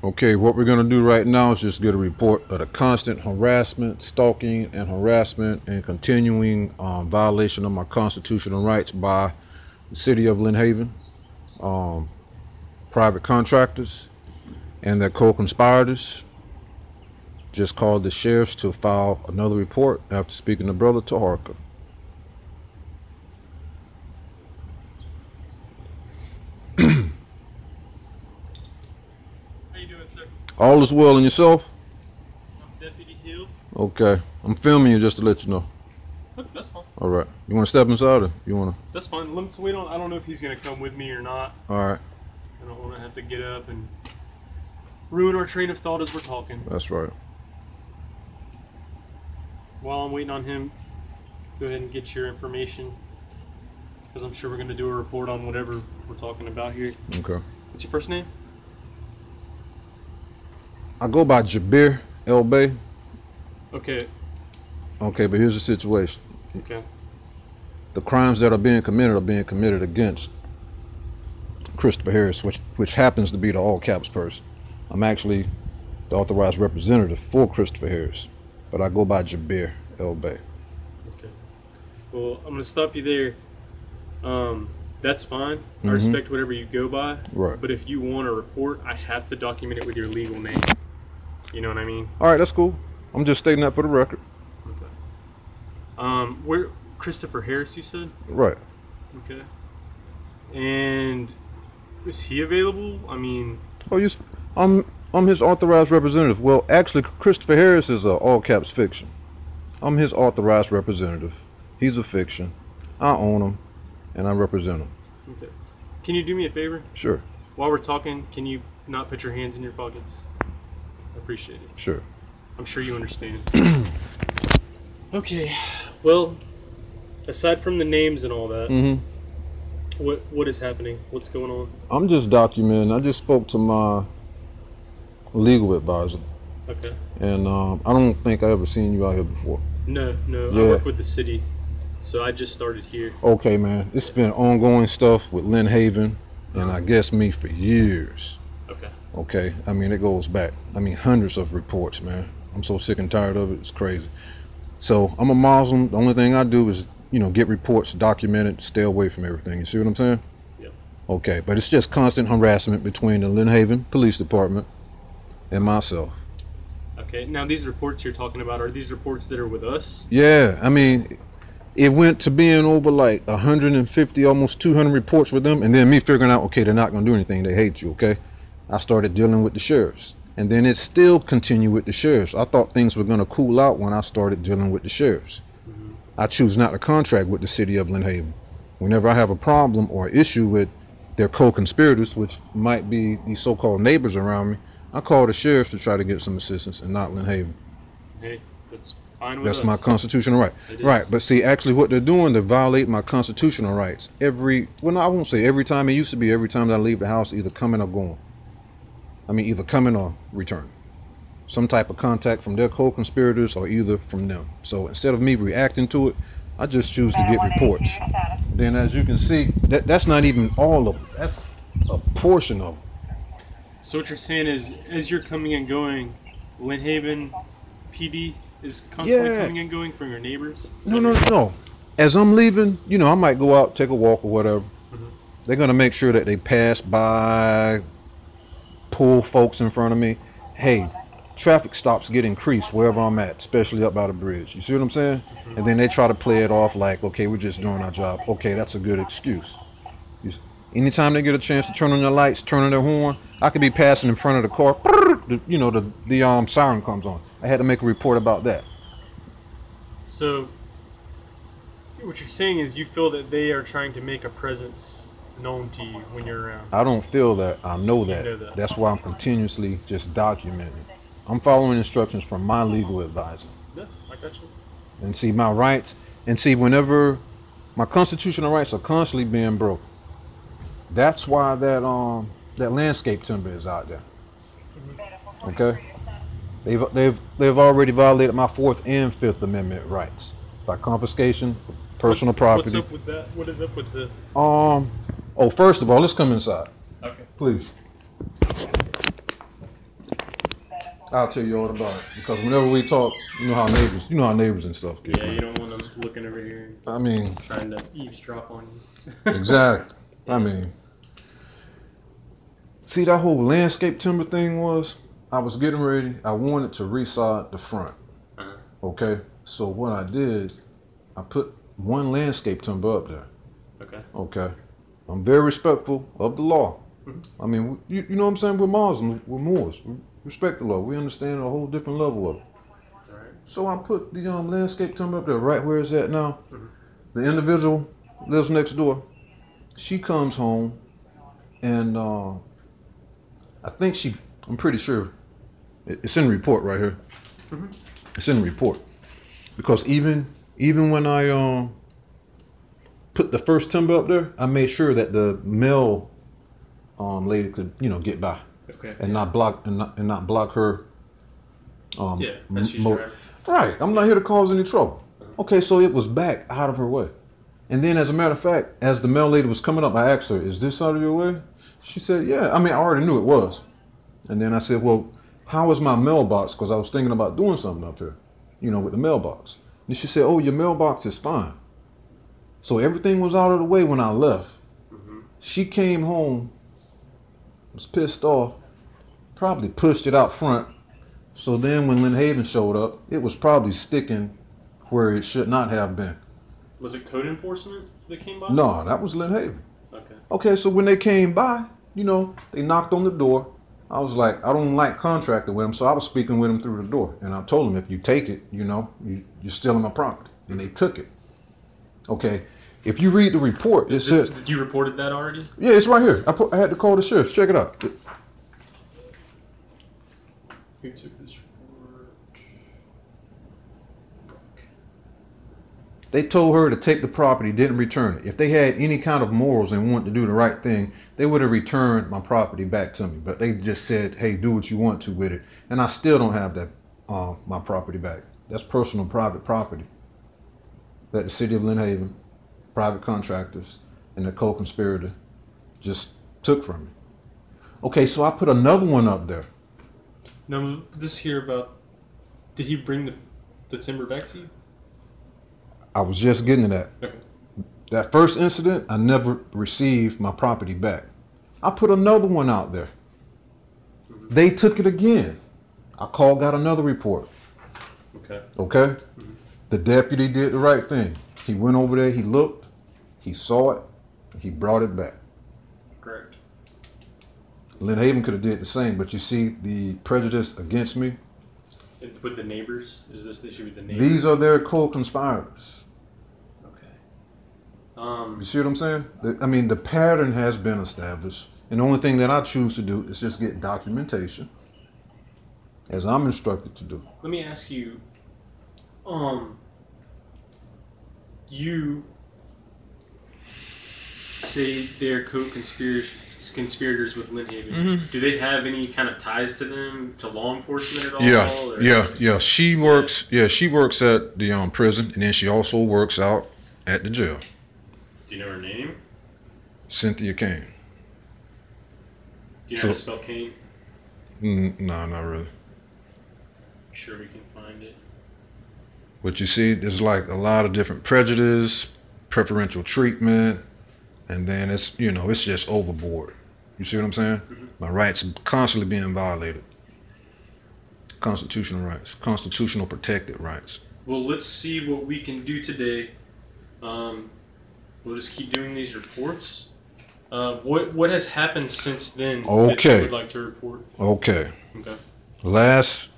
Okay, what we're going to do right now is just get a report of the constant harassment, stalking and harassment, and continuing violation of my constitutional rights by the city of Lynn Haven, private contractors, and their co-conspirators. Just called the sheriffs to file another report after speaking to Brother Taharka. All is well, and yourself? I'm Deputy Hill. Okay. I'm filming you just to let you know. Okay, that's fine. All right. You want to step inside or you want to? That's fine. Let's wait on. I don't know if he's going to come with me or not. All right. I don't want to have to get up and ruin our train of thought as we're talking. That's right. While I'm waiting on him, go ahead and get your information, because I'm sure we're going to do a report on whatever we're talking about here. Okay. What's your first name? I go by Jabir El Bay. Okay. Okay, but here's the situation. Okay. The crimes that are being committed against Christopher Harris, which happens to be the all caps person. I'm actually the authorized representative for Christopher Harris, but I go by Jabir El Bay. Okay. Well, I'm going to stop you there. That's fine. I respect whatever you go by. Right. But if you want a report, I have to document it with your legal name. You know what I mean? All right, that's cool. I'm just stating that for the record. Okay. Where Christopher Harris, you said? Right. Okay. And is he available? I mean. Oh, I'm his authorized representative. Well, actually, Christopher Harris is a all caps fiction. I'm his authorized representative. He's a fiction. I own him, and I represent him. Okay. Can you do me a favor? Sure. While we're talking, can you not put your hands in your pockets? I appreciate it. Sure. I'm sure you understand. Okay. Well, aside from the names and all that, what is happening? What's going on? I'm just documenting. I just spoke to my legal advisor. Okay. And I don't think I ever seen you out here before. No. Yeah. I work with the city, so I just started here. Okay, man. It's been ongoing stuff with LYNN Haven, and I guess me for years. Okay. Okay. I mean, it goes back. I mean, hundreds of reports, man. I'm so sick and tired of it. It's crazy. So I'm a Muslim. The only thing I do is, get reports, document it, stay away from everything. You see what I'm saying? Yep. Okay. But it's just constant harassment between the LYNN Haven Police Department and myself. Okay. Now, these reports you're talking about, are these reports that are with us? Yeah. I mean, it went to being over like 150, almost 200 reports with them. And then me figuring out, okay, they're not going to do anything. They hate you. Okay. I started dealing with the sheriffs. And then it still continued with the sheriffs. I thought things were going to cool out when I started dealing with the sheriffs. I choose not to contract with the city of Lynn Haven. Whenever I have a problem or issue with their co-conspirators, which might be these so-called neighbors around me, I call the sheriffs to try to get some assistance and not Lynn Haven. Hey, that's fine with That's us. my constitutional right. Right, but see, actually what they're doing, they're violating my constitutional rights. I won't say every time. It used to be every time that I leave the house, either coming or going. I mean, either coming or returning. Some type of contact from their co-conspirators or either from them. So instead of me reacting to it, I just choose to get reports. Then as you can see, that's not even all of them. That's a portion of them. So what you're saying is, as you're coming and going, Lynn Haven PD is constantly coming and going from your neighbors? No. As I'm leaving, I might go out, take a walk or whatever. They're going to make sure that they pass by, pull folks in front of me. Hey, traffic stops get increased wherever I'm at, especially up by the bridge. You see what I'm saying? And then they try to play it off like, okay, we're just doing our job. Okay, that's a good excuse. Anytime they get a chance to turn on their lights, turn on their horn, I could be passing in front of the car, the siren comes on. I had to make a report about that. So what you're saying is you feel that they are trying to make a presence known to you when you're around. I don't feel that. I know that. You know that. That's why I'm continuously just documenting. I'm following instructions from my legal advisor. Yeah, I got you. And see my rights. And see, whenever my constitutional rights are constantly being broken, that's why that landscape timber is out there. Okay. They've already violated my 4th and 5th Amendment rights by confiscation, personal property. What's up with that? What is up with the? Oh, first of all, let's come inside. Okay. Please. I'll tell you all about it because whenever we talk, you know how neighbors and stuff get. Yeah, man. you don't want them looking over here. I mean, trying to eavesdrop on you. exactly. I mean, see that whole landscape timber thing was. I was getting ready. I wanted to resod the front. Okay, so what I did, I put one landscape timber up there. Okay. I'm very respectful of the law. I mean, you know what I'm saying? We're Muslims, we're Moors. We respect the law. We understand a whole different level of it. So I put the landscape timber up there, right where it's at now. The individual lives next door. She comes home, and I'm pretty sure it's in the report right here. It's in the report because even when I put the first timber up there, I made sure that the male lady could get by and not block her. Yeah, that's usually right. I'm not here to cause any trouble. Okay, so it was back out of her way, and then as a matter of fact, as the male lady was coming up, I asked her, "Is this out of your way?" She said, "Yeah." I mean, I already knew it was, and then I said, "Well, how is my mailbox?" Because I was thinking about doing something up here, with the mailbox. And she said, "Oh, your mailbox is fine." So everything was out of the way when I left. She came home, was pissed off, probably pushed it out front. So then when LYNN Haven showed up, it was probably sticking where it should not have been. Was it code enforcement that came by? No, that was LYNN Haven. Okay. Okay, so when they came by, they knocked on the door. I was like, I don't like contracting with them, so I was speaking with them through the door. And I told them, if you take it, you're stealing my property. And they took it. Okay, if you read the report, it says... Did you reported that already? Yeah, it's right here. I had to call the sheriff. Check it out. Who took this report? They told her to take the property, didn't return it. If they had any kind of morals and wanted to do the right thing, they would have returned my property back to me. But they just said, hey, do what you want to with it. And I still don't have that my property back. That's personal private property that the city of LYNN Haven, private contractors, and the co-conspirator just took from me. Okay, so I put another one up there. Now, this here about, did he bring the timber back to you? I was just getting to that. Okay. That first incident, I never received my property back. I put another one out there. They took it again. I got another report. Okay? The deputy did the right thing. He went over there, he looked, he saw it, he brought it back. Correct. LYNN Haven could have did the same, but you see the prejudice against me? With the neighbors? Is this the issue with the neighbors? These are their co-conspirators. Okay. You see what I'm saying? I mean, the pattern has been established, and the only thing that I choose to do is just get documentation, as I'm instructed to do. Let me ask you, you say they're co-conspirators with LYNN Haven. Do they have any kind of ties to them, to law enforcement at all? Yeah. She works at the prison, and then she also works out at the jail. Do you know her name? Cynthia Kane. Do you know how to spell Kane? No, not really. Sure we can find it. But you see, there's like a lot of different prejudice, preferential treatment, and then it's just overboard. You see what I'm saying? My rights constantly being violated. Constitutional rights, constitutional protected rights. Well, let's see what we can do today. We'll just keep doing these reports. What has happened since then that you would like to report? Okay. Okay. Not last